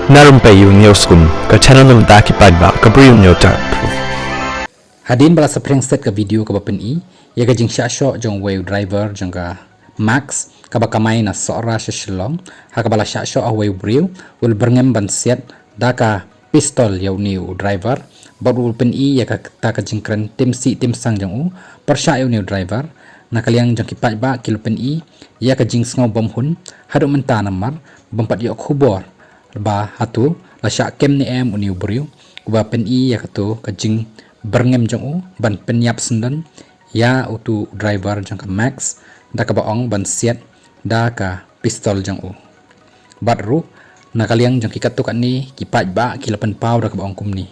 Narumpayu Newskum ke channel nam ta ki padba ka briu nyota. Hadin bala sapreng set ka video ka bapen I ya ka jing sha sho jong wave driver jong ka Max ka ba kamay na sora sa Shillong ha ka bala sha sho a wave briu ul berngem ban set da ka pistol yaw new driver bad ul pen I ya ka ta ka jing kren tim si tim sang jong u par sha yaw new driver na kaliang jong ki ba kilo pen I ya ka jing sngaw bom hun hadu menta namar bompat yo khubor ba hatu la sha kem ni em uniu briu ba pen I ya ka tu ka jing berngem jong u ban penyap sendan ya utu driver jong ka Max da ka baong ban siat da ka pistol jong u batru na kaliang jong ki katuk ani ki ba ki lapan pau da ka baong kum ni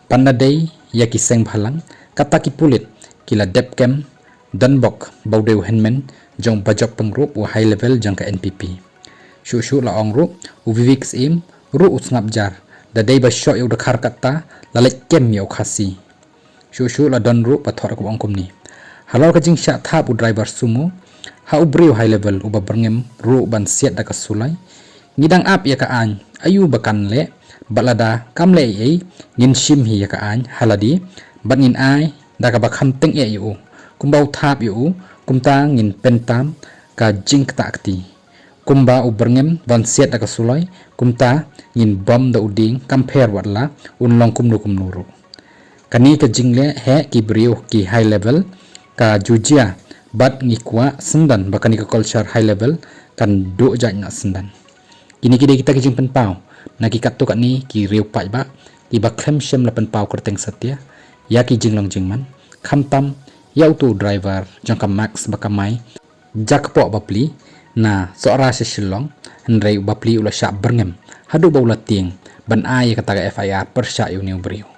panda day ya ki seng bhalang kata ki pulit ki la depkem danbok baudew henmen jong bajok pengrup wa high level jong ka NPP shu la ong ru u vivix im ru usngap jar da day ba shot yu da khar kata la lek kem yu khasi shu la don ru pathor ko ongkum ni halal ka jing sha tha bu driver sumo ha ubriu high level uba berngem ru ban siat da ka sulai ngidang ap ya ka an ayu bakan le balada kam le ei ngin shim hi ya ka an haladi bat ngin ai da ka bakham teng e yu kumbau thap yu kumta ngin pentam ka jing ta akti kumba u berngem ban siat da ka sulai kumta ngin bom da uding compare watla unlong kumnu kumnuru kani ka jingle he ki brio ki high level ka jujia bat ngikwa sendan bakani ka culture high level kan do janya sendan kini kita ki jing penpau na ki kattu kani ki riu pai ba ki ba klem shem la penpau kerteng setia ya ki jinglong jingman khamtam ya tu driver jangka Max bakamai jakpo bapli na sora se Shillong hendrei bapli ula sha berngem hadu baula ting ban ai kata FIR per sha yu new brio